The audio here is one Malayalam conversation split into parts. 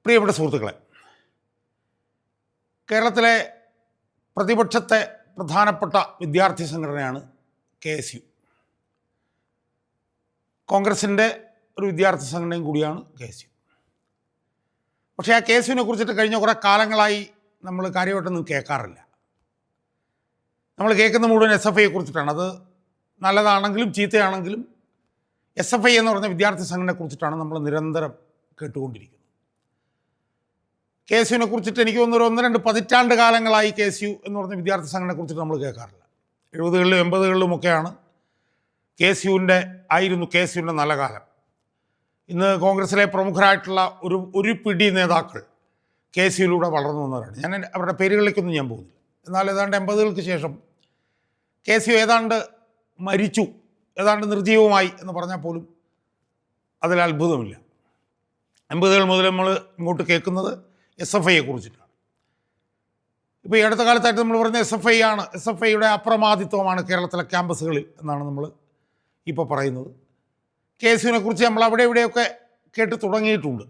പ്രിയപ്പെട്ട സുഹൃത്തുക്കളെ, കേരളത്തിലെ പ്രതിപക്ഷത്തെ പ്രധാനപ്പെട്ട വിദ്യാർത്ഥി സംഘടനയാണ് KSU. കോൺഗ്രസിൻ്റെ ഒരു വിദ്യാർത്ഥി സംഘടനയും കൂടിയാണ് KSU. പക്ഷേ ആ KSUവിനെ കുറിച്ചിട്ട് കഴിഞ്ഞ കുറേ കാലങ്ങളായി നമ്മൾ കാര്യമായിട്ടൊന്നും കേൾക്കാറില്ല. നമ്മൾ കേൾക്കുന്ന മുഴുവൻ SFIയെ കുറിച്ചിട്ടാണ്. അത് നല്ലതാണെങ്കിലും ചീത്തയാണെങ്കിലും SFI എന്ന് പറഞ്ഞ വിദ്യാർത്ഥി സംഘടനയെ കുറിച്ചിട്ടാണ് നമ്മൾ നിരന്തരം കേട്ടുകൊണ്ടിരിക്കുന്നത്. KSUവിനെ കുറിച്ചിട്ട് എനിക്ക് തോന്നുന്നു 1-2 പതിറ്റാണ്ട് കാലങ്ങളായി KSU എന്ന് പറഞ്ഞ വിദ്യാർത്ഥി സംഘടനയെ കുറിച്ചിട്ട് നമ്മൾ കേൾക്കാറില്ല. 70കളിലും 80കളിലുമൊക്കെയാണ് KSUവിൻ്റെ നല്ല കാലം. ഇന്ന് കോൺഗ്രസിലെ പ്രമുഖരായിട്ടുള്ള ഒരു പിടി നേതാക്കൾ KSUവിലൂടെ വളർന്നു വന്നവരാണ്. ഞാൻ അവരുടെ പേരുകളിലേക്കൊന്നും ഞാൻ പോകുന്നില്ല. എന്നാൽ ഏതാണ്ട് 80കൾക്ക് ശേഷം KSU ഏതാണ്ട് മരിച്ചു, ഏതാണ്ട് നിർജ്ജീവമായി എന്ന് പറഞ്ഞാൽ പോലും അതിൽ അത്ഭുതമില്ല. 80കൾ മുതൽ നമ്മൾ ഇങ്ങോട്ട് കേൾക്കുന്നത് SFIയെ കുറിച്ചിട്ടാണ്. ഇപ്പോൾ ഈ അടുത്ത കാലത്തായിട്ട് നമ്മൾ പറഞ്ഞ SFI ആണ്. SFIയുടെ അപ്രമാദിത്വമാണ് കേരളത്തിലെ ക്യാമ്പസുകളിൽ എന്നാണ് നമ്മൾ ഇപ്പോൾ പറയുന്നത്. KSUവിനെ കുറിച്ച് നമ്മൾ അവിടെ ഇവിടെയൊക്കെ കേട്ട് തുടങ്ങിയിട്ടുണ്ട്.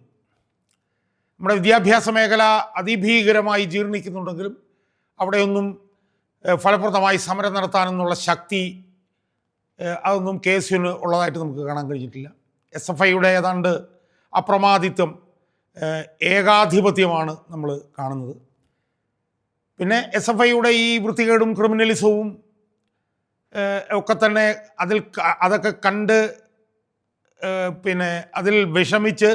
നമ്മുടെ വിദ്യാഭ്യാസ മേഖല അതിഭീകരമായി ജീർണിക്കുന്നുണ്ടെങ്കിലും അവിടെയൊന്നും ഫലപ്രദമായി സമരം നടത്താനെന്നുള്ള ശക്തി അതൊന്നും KSUവിന് ഉള്ളതായിട്ട് നമുക്ക് കാണാൻ കഴിഞ്ഞിട്ടില്ല. SFIയുടെ ഏതാണ്ട് അപ്രമാദിത്വം, ഏകാധിപത്യമാണ് നമ്മൾ കാണുന്നത്. പിന്നെ SFIയുടെ ഈ വൃത്തികേടും ക്രിമിനലിസവും ഒക്കെ തന്നെ അതൊക്കെ കണ്ട് പിന്നെ അതിൽ വിഷമിച്ച്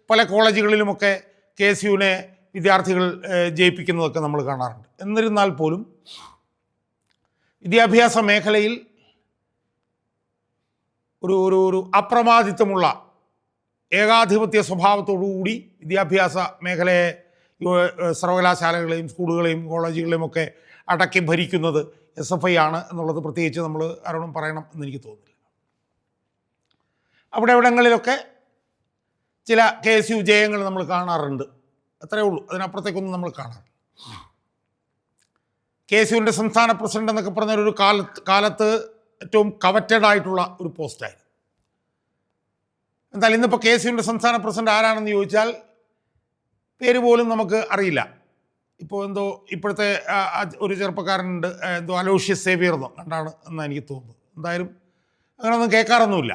പല കോളേജുകളിലുമൊക്കെ KSUവിനെ വിദ്യാർത്ഥികൾ ജയിപ്പിക്കുന്നതൊക്കെ നമ്മൾ കാണാറുണ്ട്. എന്നിരുന്നാൽ പോലും വിദ്യാഭ്യാസ മേഖലയിൽ ഒരു അപ്രമാദിത്വമുള്ള ഏകാധിപത്യ സ്വഭാവത്തോടുകൂടി വിദ്യാഭ്യാസ മേഖലയെ സർവകലാശാലകളെയും സ്കൂളുകളെയും കോളേജുകളെയും ഒക്കെ അടക്കി ഭരിക്കുന്നത് SFI ആണ് എന്നുള്ളത് പ്രത്യേകിച്ച് നമ്മൾ ആരോടും പറയണം എന്നെനിക്ക് തോന്നുന്നില്ല. അവിടെ ഇവിടങ്ങളിലൊക്കെ ചില KSU ജയങ്ങൾ നമ്മൾ കാണാറുണ്ട്, അത്രയേ ഉള്ളൂ. അതിനപ്പുറത്തേക്കൊന്നും നമ്മൾ കാണാറില്ല. KSUവിൻ്റെ സംസ്ഥാന പ്രസിഡന്റ് എന്നൊക്കെ പറഞ്ഞൊരു കാലത്ത് ഏറ്റവും കവറ്റഡ് ആയിട്ടുള്ള ഒരു പോസ്റ്റായിരുന്നു. എന്തായാലും ഇന്നിപ്പോൾ KSUവിൻ്റെ സംസ്ഥാന പ്രസിഡന്റ് ആരാണെന്ന് ചോദിച്ചാൽ പേര് പോലും നമുക്ക് അറിയില്ല. ഇപ്പോൾ എന്തോ ഇപ്പോഴത്തെ ഒരു ചെറുപ്പക്കാരനുണ്ട്, എന്തോ അലോഷ്യസ് സേവിയർ എന്നോ കണ്ടാണ് എന്നാണ് എനിക്ക് തോന്നുന്നത്. എന്തായാലും അങ്ങനെയൊന്നും കേൾക്കാറൊന്നുമില്ല.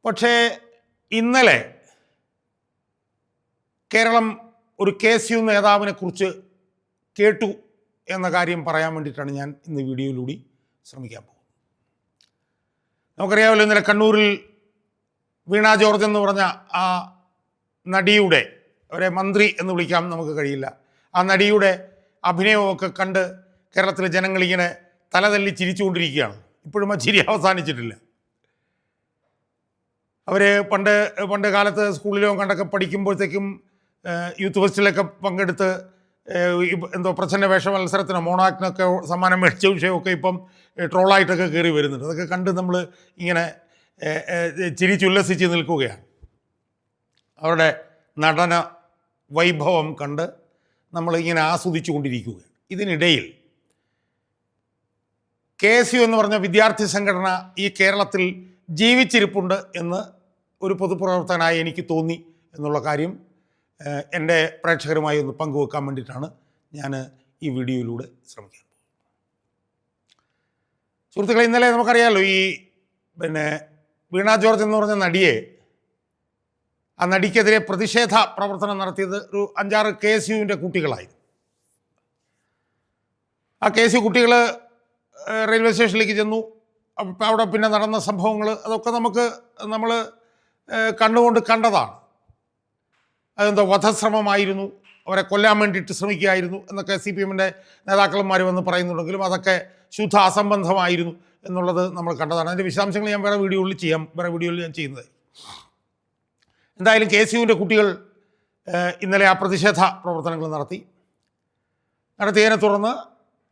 പക്ഷേ ഇന്നലെ കേരളം ഒരു KSU നേതാവിനെ കുറിച്ച് കേട്ടു എന്ന കാര്യം പറയാൻ വേണ്ടിയിട്ടാണ് ഞാൻ ഇന്ന് വീഡിയോയിലൂടെ ശ്രമിക്കാൻ പോകുന്നത്. നമുക്കറിയാമല്ലോ, ഇന്നലെ കണ്ണൂരിൽ വീണ ജോർജ് എന്ന് പറഞ്ഞ ആ നടിയുടെ, അവരെ മന്ത്രി എന്ന് വിളിക്കാൻ നമുക്ക് കഴിയില്ല, ആ നടിയുടെ അഭിനയമൊക്കെ കണ്ട് കേരളത്തിലെ ജനങ്ങളിങ്ങനെ തലതല്ലി ചിരിച്ചുകൊണ്ടിരിക്കുകയാണ്. ഇപ്പോഴും ആ ചിരി അവസാനിച്ചിട്ടില്ല. അവർ പണ്ട് കാലത്ത് സ്കൂളിലോ കണ്ടൊക്കെ പഠിക്കുമ്പോഴത്തേക്കും യൂത്ത് ഫെസ്റ്റിലൊക്കെ പങ്കെടുത്ത് എന്തോ പ്രച്ഛന്ന വേഷ മത്സരത്തിനോ മോണാക്ടിനൊക്കെ സമ്മാനം മേടിച്ച വിഷയമൊക്കെ ഇപ്പം ട്രോളായിട്ടൊക്കെ കയറി വരുന്നുണ്ട്. അതൊക്കെ കണ്ട് നമ്മൾ ഇങ്ങനെ ചിരിച്ചുല്ലസിച്ച് നിൽക്കുകയാണ്. അവരുടെ നടന വൈഭവം കണ്ട് നമ്മളിങ്ങനെ ആസ്വദിച്ചു കൊണ്ടിരിക്കുകയാണ്. ഇതിനിടയിൽ KSU എന്ന് പറഞ്ഞ വിദ്യാർത്ഥി സംഘടന ഈ കേരളത്തിൽ ജീവിച്ചിരിപ്പുണ്ട് എന്ന് ഒരു പൊതുപ്രവർത്തകനായി എനിക്ക് തോന്നി എന്നുള്ള കാര്യം എൻ്റെ പ്രേക്ഷകരുമായി ഒന്ന് പങ്കുവെക്കാൻ വേണ്ടിയിട്ടാണ് ഞാൻ ഈ വീഡിയോയിലൂടെ ശ്രമിക്കാൻ പോകുന്നത്. സുഹൃത്തുക്കളെ, ഇന്നലെ നമുക്കറിയാമല്ലോ, ഈ വീണ ജോർജ് എന്ന് പറഞ്ഞ നടിയെ, ആ നടിക്കെതിരെ പ്രതിഷേധ പ്രവർത്തനം നടത്തിയത് ഒരു 5-6 KSUവിൻ്റെ കുട്ടികളായിരുന്നു. ആ KSU കുട്ടികൾ റെയിൽവേ സ്റ്റേഷനിലേക്ക് ചെന്നു. അവിടെ പിന്നെ നടന്ന സംഭവങ്ങൾ അതൊക്കെ നമ്മൾ കണ്ണുകൊണ്ട് കണ്ടതാണ്. അതെന്തോ വധശ്രമമായിരുന്നു, അവരെ കൊല്ലാൻ വേണ്ടിയിട്ട് ശ്രമിക്കുകയായിരുന്നു എന്നൊക്കെ CPMൻ്റെ നേതാക്കന്മാർ വന്ന് പറയുന്നുണ്ടെങ്കിലും അതൊക്കെ ശുദ്ധ അസംബന്ധമായിരുന്നു എന്നുള്ളത് നമ്മൾ കണ്ടതാണ്. അതിൻ്റെ വിശദാംശങ്ങൾ ഞാൻ വേറെ വീഡിയോയിൽ ഞാൻ ചെയ്യുന്നത്. എന്തായാലും KSUവിൻ്റെ കുട്ടികൾ ഇന്നലെ ആ പ്രതിഷേധ പ്രവർത്തനങ്ങൾ നടത്തിയതിനെ തുടർന്ന്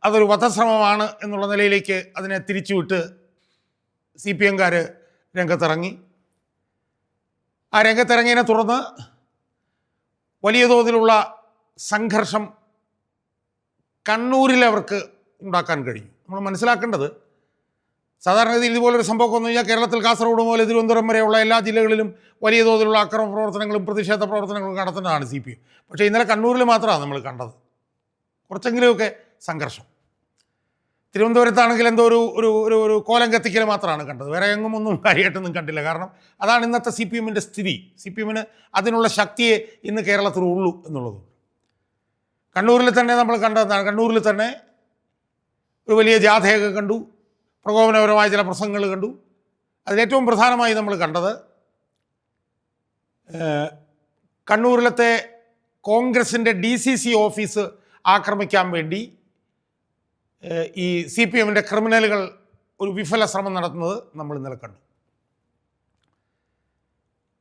അതൊരു വധശ്രമമാണ് എന്നുള്ള നിലയിലേക്ക് അതിനെ തിരിച്ചുവിട്ട് CPMകാർ രംഗത്തിറങ്ങി. ആ രംഗത്തിറങ്ങിയതിനെ തുടർന്ന് വലിയ തോതിലുള്ള സംഘർഷം കണ്ണൂരിൽ അവർക്ക് ഉണ്ടാക്കാൻ കഴിഞ്ഞു. നമ്മൾ മനസ്സിലാക്കേണ്ടത്, സാധാരണഗതിയിൽ ഇതുപോലൊരു സംഭവം വന്നു കഴിഞ്ഞാൽ കേരളത്തിൽ കാസർഗോഡ് മുതൽ തിരുവനന്തപുരം വരെയുള്ള എല്ലാ ജില്ലകളിലും വലിയ തോതിലുള്ള അക്രമ പ്രവർത്തനങ്ങളും പ്രതിഷേധ പ്രവർത്തനങ്ങളും നടത്തുന്നതാണ് CPM. പക്ഷേ ഇന്നലെ കണ്ണൂരിൽ മാത്രമാണ് നമ്മൾ കണ്ടത് കുറച്ചെങ്കിലുമൊക്കെ സംഘർഷം. തിരുവനന്തപുരത്താണെങ്കിൽ എന്തോ ഒരു കോലം കത്തിക്കൽ മാത്രമാണ് കണ്ടത്, വേറെ എങ്ങും ഒന്നും കാര്യമായിട്ടൊന്നും കണ്ടില്ല. കാരണം അതാണ് ഇന്നത്തെ CPMൻ്റെ സ്ഥിതി. CPMന് അതിനുള്ള ശക്തിയെ ഇന്ന് കേരളത്തിലുള്ളൂ എന്നുള്ളത്. കണ്ണൂരിൽ തന്നെ നമ്മൾ കണ്ടതാണ്, കണ്ണൂരിൽ തന്നെ ഒരു വലിയ ജാഥയൊക്കെ കണ്ടു, പ്രകോപനപരമായ ചില പ്രസംഗങ്ങൾ കണ്ടു. അതിലേറ്റവും പ്രധാനമായി നമ്മൾ കണ്ടത് കണ്ണൂരിലത്തെ കോൺഗ്രസിൻ്റെ DCC ഓഫീസ് ആക്രമിക്കാൻ വേണ്ടി ഈ CPMൻ്റെ ക്രിമിനലുകൾ ഒരു വിഫല ശ്രമം നടത്തുന്നത് നമ്മൾ ഇന്നലെ കണ്ടു.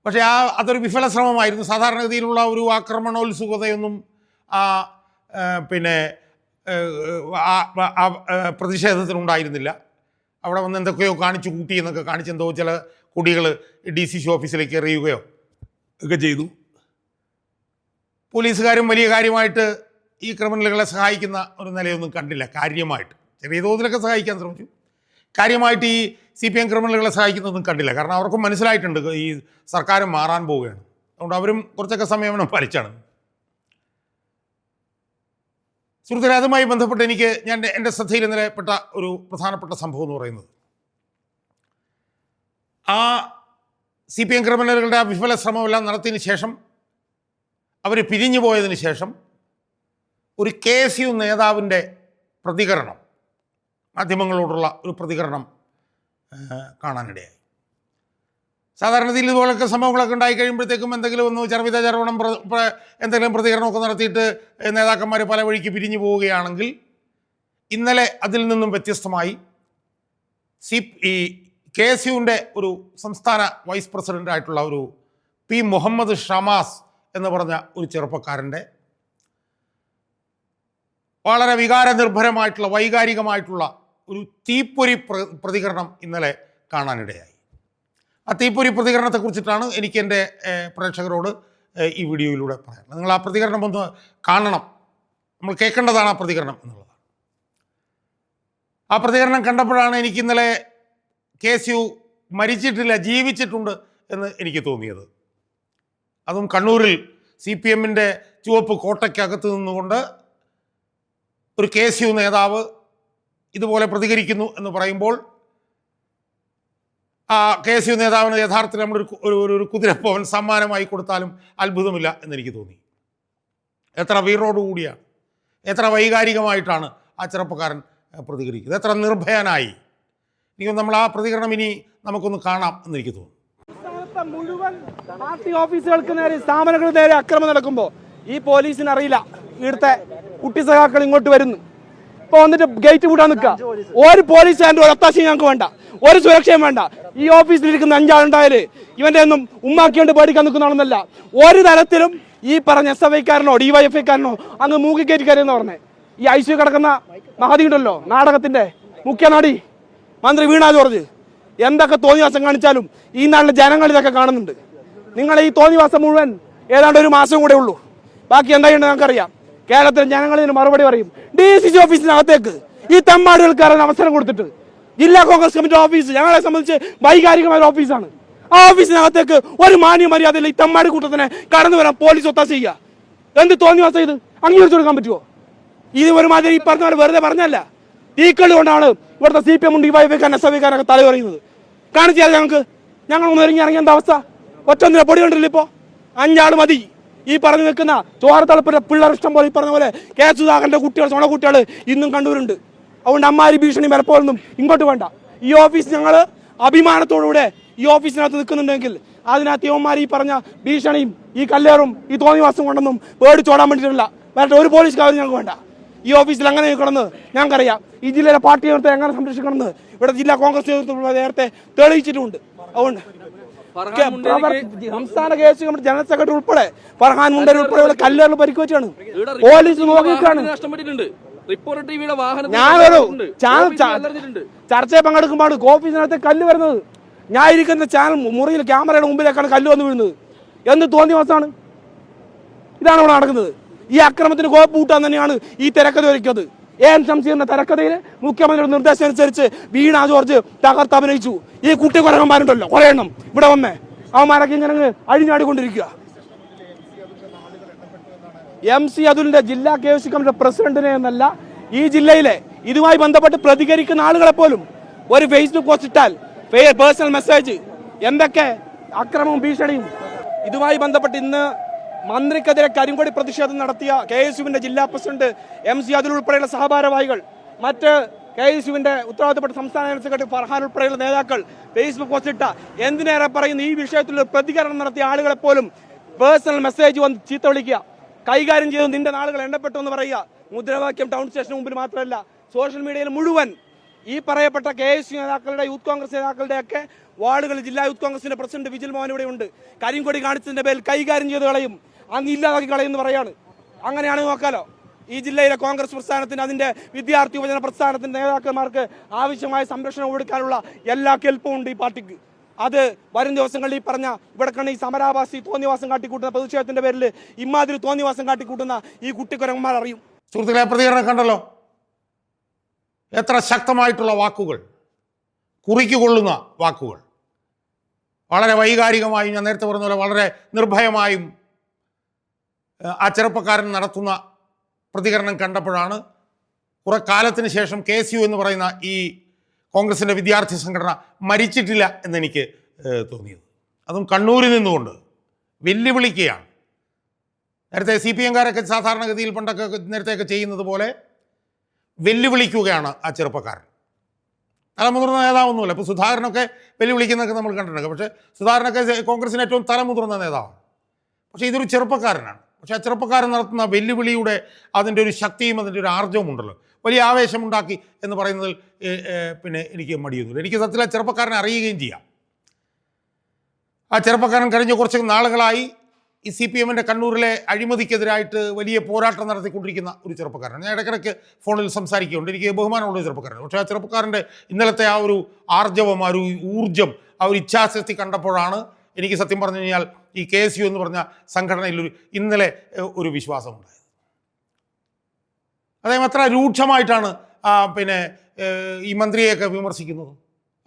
പക്ഷേ അതൊരു വിഫല ശ്രമമായിരുന്നു. സാധാരണഗതിയിലുള്ള ഒരു ആക്രമണോത്സുകതയൊന്നും പിന്നെ പ്രതിഷേധത്തിനുണ്ടായിരുന്നില്ല. അവിടെ വന്ന് എന്തൊക്കെയോ കാണിച്ചു കൂട്ടി എന്നൊക്കെ കാണിച്ചെന്തോ ചില കുടികൾ DCC ഓഫീസിലേക്ക് എറിയുകയോ ഒക്കെ ചെയ്തു. പോലീസുകാരും വലിയ കാര്യമായിട്ട് ഈ ക്രിമിനലുകളെ സഹായിക്കുന്ന ഒരു നിലയൊന്നും കണ്ടില്ല. കാര്യമായിട്ട് ചെറിയ തോതിലൊക്കെ സഹായിക്കാൻ ശ്രമിച്ചു, കാര്യമായിട്ട് ഈ CPM ക്രിമിനലുകളെ സഹായിക്കുന്നതൊന്നും കണ്ടില്ല. കാരണം അവർക്കും മനസ്സിലായിട്ടുണ്ട് ഈ സർക്കാർ മാറാൻ പോവുകയാണ്. അതുകൊണ്ട് അവരും കുറച്ചൊക്കെ സംയമനം പാലിച്ചാണ്. സുഹൃത്തുക്കളെ, അതുമായി ബന്ധപ്പെട്ട് എൻ്റെ ശ്രദ്ധയിൽ ഇന്നലെ പെട്ട ഒരു പ്രധാനപ്പെട്ട സംഭവം എന്ന് പറയുന്നത് ആ CPM ക്രിമിനലുകളുടെ ആ വിഫല ശ്രമമെല്ലാം നടത്തിയതിന് ശേഷം അവർ പിരിഞ്ഞു പോയതിന് ശേഷം ഒരു KSU നേതാവിൻ്റെ പ്രതികരണം, മാധ്യമങ്ങളോടുള്ള ഒരു പ്രതികരണം കാണാനിടയായി. സാധാരണത്തിൽ ഇതുപോലൊക്കെ സംഭവങ്ങളൊക്കെ ഉണ്ടായി കഴിയുമ്പോഴത്തേക്കും എന്തെങ്കിലും ഒന്ന് ചർവിതചർവണം എന്തെങ്കിലും പ്രതികരണമൊക്കെ നടത്തിയിട്ട് നേതാക്കന്മാർ പല വഴിക്ക് പിരിഞ്ഞു പോവുകയാണെങ്കിൽ, ഇന്നലെ അതിൽ നിന്നും വ്യത്യസ്തമായി ഈ KSUവിൻ്റെ ഒരു സംസ്ഥാന വൈസ് പ്രസിഡൻ്റായിട്ടുള്ള ഒരു P. മുഹമ്മദ് ഷമാസ് എന്ന് പറഞ്ഞ ഒരു ചെറുപ്പക്കാരൻ്റെ വളരെ വികാരനിർഭരമായിട്ടുള്ള വൈകാരികമായിട്ടുള്ള ഒരു തീപ്പൊരി പ്രതികരണം ഇന്നലെ കാണാനിടയായി. ആ തീപ്പൊരി പ്രതികരണത്തെക്കുറിച്ചിട്ടാണ് എനിക്ക് എൻ്റെ പ്രേക്ഷകരോട് ഈ വീഡിയോയിലൂടെ പറയാനുള്ളത്. നിങ്ങൾ ആ പ്രതികരണം ഒന്ന് കാണണം, നമ്മൾ കേൾക്കേണ്ടതാണ് ആ പ്രതികരണം എന്നുള്ളതാണ്. ആ പ്രതികരണം കണ്ടപ്പോഴാണ് എനിക്ക് ഇന്നലെ KSU മരിച്ചിട്ടില്ല, ജീവിച്ചിട്ടുണ്ട് എന്ന് എനിക്ക് തോന്നിയത്. അതും കണ്ണൂരിൽ CPMൻ്റെ ചുവപ്പ് കോട്ടയ്ക്കകത്ത് നിന്നുകൊണ്ട് ഒരു KSU നേതാവ് ഇതുപോലെ പ്രതികരിക്കുന്നു എന്ന് പറയുമ്പോൾ ആ KSU നേതാവിന് യഥാർത്ഥത്തിൽ നമ്മളൊരു കുതിരപ്പവൻ സമ്മാനമായി കൊടുത്താലും അത്ഭുതമില്ല എന്നെനിക്ക് തോന്നി. എത്ര വീറോടുകൂടിയാണ്, എത്ര വൈകാരികമായിട്ടാണ് ആ ചെറുപ്പക്കാരൻ പ്രതികരിക്കുന്നത്, എത്ര നിർഭയനായി. എനിക്ക് നമ്മൾ ആ പ്രതികരണം ഇനി നമുക്കൊന്ന് കാണാം എന്നെനിക്ക് തോന്നുന്നു. മുഴുവൻ പാർട്ടി ഓഫീസുകൾക്ക് നേരെ, സ്ഥാപനങ്ങൾക്ക് നേരെ അക്രമം നടക്കുമ്പോൾ ഈ പോലീസിന് അറിയില്ല ഇവിടുത്തെ കുട്ടി സഖാക്കൾ ഇങ്ങോട്ട് വരുന്നു. ഇപ്പോൾ വന്നിട്ട് ഗേറ്റ് കൂട്ടാൻ നിൽക്കുക. ഒരു പോലീസുകാരൻ്റെ ഒരു ഒത്താശയും ഞങ്ങൾക്ക് വേണ്ട, ഒരു സുരക്ഷയും വേണ്ട. ഈ ഓഫീസിലിരിക്കുന്ന 5 ആളുണ്ടായാല് ഇവന്റെ ഒന്നും ഉമ്മാക്കിയോണ്ട് പേടിക്കാൻ നിൽക്കുന്നതാണെന്നല്ല. ഒരു തരത്തിലും ഈ പറഞ്ഞ SFI-കാരനോ DYFI-കാരനോ അങ്ങ് മൂക്കിക്കയറ്റി കയറിയെന്ന് പറഞ്ഞേ. ഈ ICU കിടക്കുന്ന മഹതി ഉണ്ടല്ലോ, നാടകത്തിന്റെ മുഖ്യ നടി മന്ത്രി വീണ ജോർജ്, എന്തൊക്കെ തോന്നിവാസം കാണിച്ചാലും ഈ നാട്ടിലെ ജനങ്ങൾ ഇതൊക്കെ കാണുന്നുണ്ട്. നിങ്ങളെ ഈ തോന്നിവാസം മുഴുവൻ ഏതാണ്ട് ഒരു മാസം കൂടെ ഉള്ളൂ. ബാക്കി എന്തായാലും നമുക്കറിയാം. കേരളത്തിലെ ജനങ്ങൾ ഇതിന് മറുപടി പറയും. DCC ഓഫീസിനകത്തേക്ക് ഈ തെമ്മാടുകൾക്കാരൻ അവസരം കൊടുത്തിട്ട് ജില്ലാ കോൺഗ്രസ് കമ്മിറ്റി ഓഫീസ് ഞങ്ങളെ സംബന്ധിച്ച് വൈകാരികമായ ഓഫീസാണ്. ആ ഓഫീസിനകത്തേക്ക് ഒരു മാന്യ മര്യാദയിൽ ഈ തെമ്മാടി കൂട്ടത്തിനെ കടന്നു വരാൻ പോലീസ് ഒത്താശ ചെയ്യുക. എന്ത് തോന്നിവാസം ഇത് അംഗീകരിച്ചു കൊടുക്കാൻ പറ്റുമോ? ഇത് ഒരുമാതിരി ഈ പറഞ്ഞ പോലെ വെറുതെ പറഞ്ഞല്ല. തീക്കളി കൊണ്ടാണ് ഇവിടുത്തെ CPM DYFI-കാരൻ SFI-കാരനൊക്കെ തല പറയുന്നത്. കാണിച്ചാൽ ഞങ്ങളൊന്ന് ഒരുങ്ങി ഇറങ്ങിയ അവസ്ഥ. ഒറ്റൊന്നിനെ പൊടി കണ്ടില്ല. ഇപ്പോൾ 5 ആൾ മതി. ഈ പറഞ്ഞു നിൽക്കുന്ന ചോരത്തളപ്പിന്റെ പിള്ളേർ ഇഷ്ടം പോലെ ഈ പറഞ്ഞ പോലെ കെ സുധാകരന്റെ കുട്ടികൾ, കുട്ടികൾ ഇന്നും കണ്ണൂരുണ്ട്. അതുകൊണ്ട് അമ്മാരി ഭീഷണി പലപ്പോഴൊന്നും ഇങ്ങോട്ട് വേണ്ട. ഈ ഓഫീസ് ഞങ്ങൾ അഭിമാനത്തോടുകൂടെ ഈ ഓഫീസിനകത്ത് നിൽക്കുന്നുണ്ടെങ്കിൽ അതിനകത്ത് യവന്മാർ ഈ പറഞ്ഞ ഭീഷണിയും ഈ കല്ലേറും ഈ തോന്നിവാസം കൊണ്ടൊന്നും പേടിച്ചോടാൻ വേണ്ടിയിട്ടില്ല. വേറെ ഒരു പോലീസുകാരും ഞങ്ങൾക്ക് വേണ്ട. ഈ ഓഫീസിൽ അങ്ങനെ നിൽക്കണമെന്ന് ഞങ്ങൾക്കറിയാം. ഈ ജില്ലയിലെ പാർട്ടി നേതൃത്വം എങ്ങനെ സംരക്ഷിക്കണമെന്ന് ഇവിടെ ജില്ലാ കോൺഗ്രസ് നേതൃത്വം നേരത്തെ തെളിയിച്ചിട്ടുണ്ട്. അതുകൊണ്ട് സംസ്ഥാന KSU കമ്മിറ്റി ജനറൽ സെക്രട്ടറി ഉൾപ്പെടെ ഫർഹാൻ മുണ്ടൻ ഉൾപ്പെടെ കല്ലേറിൽ പരിക്കുവെച്ചാണ് പോലീസ് നോക്കിയിട്ടാണ്. ഞാനൊരു ചർച്ചയിൽ പങ്കെടുക്കുമ്പോൾ ഓഫീസിനകത്ത് കല്ല് വരുന്നത്, ഞാൻ ഇരിക്കുന്ന ചാനൽ മുറിയിൽ ക്യാമറയുടെ മുമ്പിലേക്കാണ് കല്ല് വന്ന് വീഴുന്നത്. എന്ത് തോന്നിവാസമാണ് ഇതാണ് ഇവിടെ നടക്കുന്നത്. ഈ അക്രമത്തിന് കോപ്പ് കൂട്ടാൻ തന്നെയാണ് ഈ തിരക്കഥ ഒരുക്കുന്നത്. എൻ ശംസീറിന്റെ തിരക്കഥയിൽ മുഖ്യമന്ത്രിയുടെ നിർദ്ദേശം അനുസരിച്ച് വീണ ജോർജ് തകർത്ത് അഭിനയിച്ചു. ഈ കുട്ടി കുരങ്ങന്മാരുണ്ടല്ലോ കുറെ എണ്ണം ഇവിടെ വന്നേ, അവന്മാരൊക്കെ ഇങ്ങനെ അഴിഞ്ഞാടിക്കൊണ്ടിരിക്കുക. MC അതുലിന്റെ ജില്ലാ KFC കമ്മിറ്റി പ്രസിഡന്റിനെ എന്നല്ല, ഈ ജില്ലയിലെ ഇതുമായി ബന്ധപ്പെട്ട് പ്രതികരിക്കുന്ന ആളുകളെ പോലും ഒരു ഫേസ്ബുക്ക് പോസ്റ്റ് ഇട്ടാൽ പേഴ്സണൽ മെസ്സേജ്, എന്തൊക്കെ അക്രമവും ഭീഷണിയും. ഇതുമായി ബന്ധപ്പെട്ട് ഇന്ന് മന്ത്രിക്കെതിരെ കരിങ്കൊടി പ്രതിഷേധം നടത്തിയ KSUവിന്റെ ജില്ലാ പ്രസിഡന്റ് MC അതുൽ ഉൾപ്പെടെയുള്ള സഹഭാരവാഹികൾ, മറ്റ് KSUവിന്റെ ഉത്തരവാദിത്തപ്പെട്ട സംസ്ഥാന ജനറൽ സെക്രട്ടറി ഫർഹാൻ ഉൾപ്പെടെയുള്ള നേതാക്കൾ ഫേസ്ബുക്ക് പോസ്റ്റ് ഇട്ട, എന്തിനേറെ പറയുന്ന ഈ വിഷയത്തിൽ പ്രതികരണം നടത്തിയ ആളുകളെ പോലും പേഴ്സണൽ മെസ്സേജ് വന്ന് ചീത്ത വിളിക്കുക, കൈകാര്യം ചെയ്ത് നിന്റെ നാളുകൾ എണ്ണപ്പെട്ടു എന്ന് പറയുക. മുദ്രാവാക്യം ടൗൺ സ്റ്റേഷന് മുമ്പിൽ മാത്രമല്ല, സോഷ്യൽ മീഡിയയിൽ മുഴുവൻ ഈ പറയപ്പെട്ട KSU നേതാക്കളുടെ, യൂത്ത് കോൺഗ്രസ് നേതാക്കളുടെ ഒക്കെ വാർഡുകൾ ജില്ലാ യൂത്ത് കോൺഗ്രസിന്റെ പ്രസിഡന്റ് വിജിൽ മോഹൻ ഇവിടെ ഉണ്ട്. കരിങ്കൊടി കാണിച്ചതിന്റെ പേരിൽ കൈകാര്യം ചെയ്ത് കളയും, അങ്ങ് ഇല്ലാതാക്കി കളയും എന്ന് പറയാണ്. അങ്ങനെയാണ് നോക്കാലോ ഈ ജില്ലയിലെ കോൺഗ്രസ് പ്രസ്ഥാനത്തിന്, അതിന്റെ വിദ്യാർത്ഥി യുവജന പ്രസ്ഥാനത്തിന്റെ നേതാക്കന്മാർക്ക് ആവശ്യമായ സംരക്ഷണം കൊടുക്കാനുള്ള എല്ലാ കെൽപ്പും ഉണ്ട് ഈ പാർട്ടിക്ക്. അത് വരും ദിവസങ്ങളിൽ ഈ പറഞ്ഞ ഇവിടെ കണ്ട ഈ സമരാഭാസി തോന്നിവാസം കാട്ടിക്കൂട്ടുന്ന പ്രതിഷേധത്തിന്റെ പേരിൽ ഇമാതിരി തോന്നിവാസം കാട്ടിക്കൂട്ടുന്ന ഈ കുട്ടിക്കുരങ്ങന്മാർ അറിയും. സുഹൃത്തുക്കളെ, പ്രതികരണം കണ്ടല്ലോ, എത്ര ശക്തമായിട്ടുള്ള വാക്കുകൾ, കുറിക്കുകൊള്ളുന്ന വാക്കുകൾ. വളരെ വൈകാരികമായും, ഞാൻ നേരത്തെ പറഞ്ഞ പോലെ വളരെ നിർഭയമായും ആ ചെറുപ്പക്കാരൻ നടത്തുന്ന പ്രതികരണം കണ്ടപ്പോഴാണ് കുറെ കാലത്തിന് ശേഷം KSU എന്ന് പറയുന്ന ഈ കോൺഗ്രസിൻ്റെ വിദ്യാർത്ഥി സംഘടന മരിച്ചിട്ടില്ല എന്നെനിക്ക് തോന്നിയത്. അതും കണ്ണൂരിൽ നിന്നുകൊണ്ട് വെല്ലുവിളിക്കുകയാണ്. നേരത്തെ CPM-കാരൊക്കെ സാധാരണഗതിയിൽ പണ്ടൊക്കെ നേരത്തെയൊക്കെ ചെയ്യുന്നത് പോലെ വെല്ലുവിളിക്കുകയാണ് ആ ചെറുപ്പക്കാരൻ. തലമുതിർന്ന നേതാവൊന്നുമില്ല. ഇപ്പോൾ സുധാകരനൊക്കെ വെല്ലുവിളിക്കുന്നതൊക്കെ നമ്മൾ കണ്ടിട്ടുണ്ട്. പക്ഷേ സുധാകരനൊക്കെ കോൺഗ്രസിന് ഏറ്റവും തലമുതിർന്ന നേതാവാണ്. പക്ഷേ ഇതൊരു ചെറുപ്പക്കാരനാണ്. പക്ഷേ ആ ചെറുപ്പക്കാരൻ നടത്തുന്ന വെല്ലുവിളിയുടെ അതിൻ്റെ ഒരു ശക്തിയും അതിൻ്റെ ഒരു ആർജവും ഉണ്ടല്ലോ, വലിയ ആവേശമുണ്ടാക്കി എന്ന് പറയുന്നതിൽ പിന്നെ എനിക്ക് മടിയൊന്നുമില്ല. എനിക്ക് സത്യത്തിൽ ആ ചെറുപ്പക്കാരനെ അറിയുകയും ചെയ്യാം. ആ ചെറുപ്പക്കാരൻ കഴിഞ്ഞ കുറച്ച് നാളുകളായി ഈ CPM-ൻ്റെ കണ്ണൂരിലെ അഴിമതിക്കെതിരായിട്ട് വലിയ പോരാട്ടം നടത്തിക്കൊണ്ടിരിക്കുന്ന ഒരു ചെറുപ്പക്കാരനാണ്. ഞാൻ ഇടയ്ക്കിടയ്ക്ക് ഫോണിൽ സംസാരിക്കുന്നുണ്ട്. എനിക്ക് ബഹുമാനമുള്ള ചെറുപ്പക്കാരനാണ്. പക്ഷേ ആ ചെറുപ്പക്കാരൻ്റെ ഇന്നലത്തെ ആ ഒരു ആർജവം, ആ ഒരു ഊർജം, ആ ഒരു ഇച്ഛാശക്തി കണ്ടപ്പോഴാണ് എനിക്ക് സത്യം പറഞ്ഞു കഴിഞ്ഞാൽ ഈ KSU എന്ന് പറഞ്ഞ സംഘടനയിൽ ഇന്നലെ ഒരു വിശ്വാസമുണ്ടായത്. അദ്ദേഹം അത്ര രൂക്ഷമായിട്ടാണ് പിന്നെ ഈ മന്ത്രിയെയൊക്കെ വിമർശിക്കുന്നത്.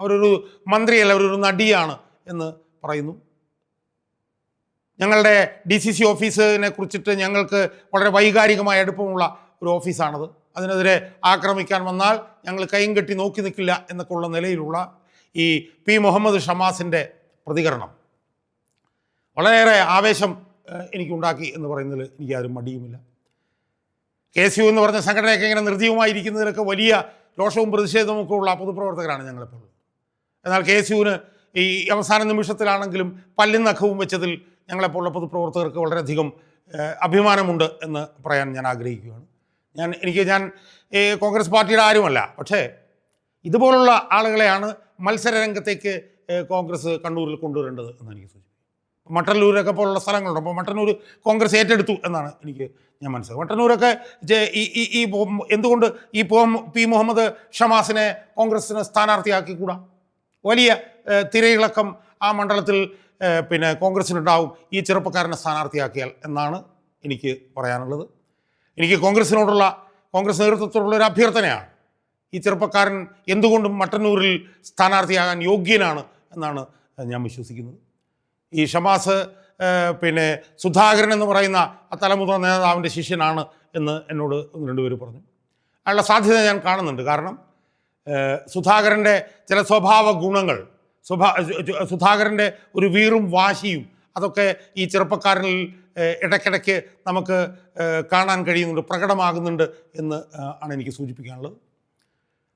അവരൊരു മന്ത്രിയല്ല, അവരൊരു നടിയാണ് എന്ന് പറയുന്നു. ഞങ്ങളുടെ DCC ഓഫീസിനെ കുറിച്ചിട്ട് ഞങ്ങൾക്ക് വളരെ വൈകാരികമായ അടുപ്പമുള്ള ഒരു ഓഫീസാണത്, അതിനെതിരെ ആക്രമിക്കാൻ വന്നാൽ ഞങ്ങൾ കൈയും കെട്ടി നോക്കി നിൽക്കില്ല എന്നൊക്കെ ഉള്ള നിലയിലുള്ള ഈ P. മുഹമ്മദ് ഷമാസിൻ്റെ പ്രതികരണം വളരെയേറെ ആവേശം എനിക്കുണ്ടാക്കി എന്ന് പറയുന്നതിൽ എനിക്കാരും മടിയുമില്ല. KSU എന്ന് പറഞ്ഞ സംഘടനയൊക്കെ ഇങ്ങനെ നിർജ്ജീവമായിരിക്കുന്നതിലൊക്കെ വലിയ രോഷവും പ്രതിഷേധവും ഒക്കെ ഉള്ള പൊതുപ്രവർത്തകരാണ് ഞങ്ങളെപ്പോൾ. എന്നാൽ KSUവിന് ഈ അവസാന നിമിഷത്തിലാണെങ്കിലും പല്ലും നഖവും വെച്ചതിൽ ഞങ്ങളെപ്പോലുള്ള പൊതുപ്രവർത്തകർക്ക് വളരെയധികം അഭിമാനമുണ്ട് എന്ന് പറയാൻ ഞാൻ ആഗ്രഹിക്കുകയാണ്. ഞാൻ കോൺഗ്രസ് പാർട്ടിയുടെ ആരുമല്ല, പക്ഷേ ഇതുപോലുള്ള ആളുകളെയാണ് മത്സരരംഗത്തേക്ക് കോൺഗ്രസ് കണ്ണൂരിൽ കൊണ്ടുവരേണ്ടത് എന്ന് എനിക്ക് സൂചിപ്പിക്കും. മട്ടന്നൂരൊക്കെ പോലുള്ള സ്ഥലങ്ങളുണ്ട്. അപ്പോൾ മട്ടന്നൂർ കോൺഗ്രസ് ഏറ്റെടുത്തു എന്നാണ് ഞാൻ മനസ്സിലാക്കുക. മട്ടന്നൂരൊക്കെ ഈ എന്തുകൊണ്ട് ഈ P. മുഹമ്മദ് ഷമാസിനെ കോൺഗ്രസിന് സ്ഥാനാർത്ഥിയാക്കിക്കൂടാ? വലിയ തിരയിളക്കം ആ മണ്ഡലത്തിൽ പിന്നെ കോൺഗ്രസിനുണ്ടാവും ഈ ചെറുപ്പക്കാരനെ സ്ഥാനാർത്ഥിയാക്കിയാൽ എന്നാണ് എനിക്ക് പറയാനുള്ളത്. എനിക്ക് കോൺഗ്രസ് നേതൃത്വത്തോടുള്ള ഒരു അഭ്യർത്ഥനയാണ്, ഈ ചെറുപ്പക്കാരൻ എന്തുകൊണ്ടും മട്ടന്നൂരിൽ സ്ഥാനാർത്ഥിയാകാൻ യോഗ്യനാണ് എന്നാണ് ഞാൻ വിശ്വസിക്കുന്നത്. ഈ ഷമാസ് പിന്നെ സുധാകരൻ എന്ന് പറയുന്ന ആ തലമുതിർന്ന നേതാവിൻ്റെ ശിഷ്യനാണ് എന്ന് എന്നോട് ഒന്ന് രണ്ടുപേർ പറഞ്ഞു. അതിനുള്ള സാധ്യത ഞാൻ കാണുന്നുണ്ട്. കാരണം സുധാകരൻ്റെ ചില സ്വഭാവ ഗുണങ്ങൾ, സുധാകരൻ്റെ ഒരു വീറും വാശിയും അതൊക്കെ ഈ ചെറുപ്പക്കാരനിൽ ഇടയ്ക്കിടയ്ക്ക് നമുക്ക് കാണാൻ കഴിയുന്നുണ്ട്, പ്രകടമാകുന്നുണ്ട് എന്ന് ആണ് എനിക്ക് സൂചിപ്പിക്കാനുള്ളത്.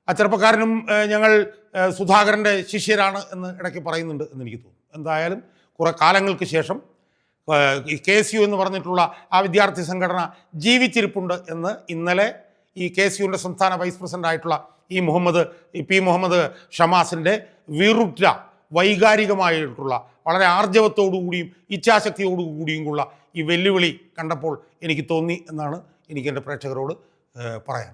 ആ ചെറുപ്പക്കാരനും ഞങ്ങൾ സുധാകരൻ്റെ ശിഷ്യരാണ് എന്ന് ഇടയ്ക്ക് പറയുന്നുണ്ട് എന്നെനിക്ക് തോന്നുന്നു. എന്തായാലും കുറേ കാലങ്ങൾക്ക് ശേഷം ഈ KSU എന്ന് പറഞ്ഞിട്ടുള്ള ആ വിദ്യാർത്ഥി സംഘടന ജീവിച്ചിരിപ്പുണ്ട് എന്ന് ഇന്നലെ ഈ KSUവിൻ്റെ സംസ്ഥാന വൈസ് പ്രസിഡൻ്റായിട്ടുള്ള P. മുഹമ്മദ് ഷമാസിൻ്റെ വീറുറ്റ വൈകാരികമായിട്ടുള്ള വളരെ ആർജവത്തോടുകൂടിയും ഇച്ഛാശക്തിയോടുകൂടിയുമുള്ള ഈ വെല്ലുവിളി കണ്ടപ്പോൾ എനിക്ക് തോന്നി എന്നാണ് എനിക്ക് എൻ്റെ പ്രേക്ഷകരോട് പറയാൻ.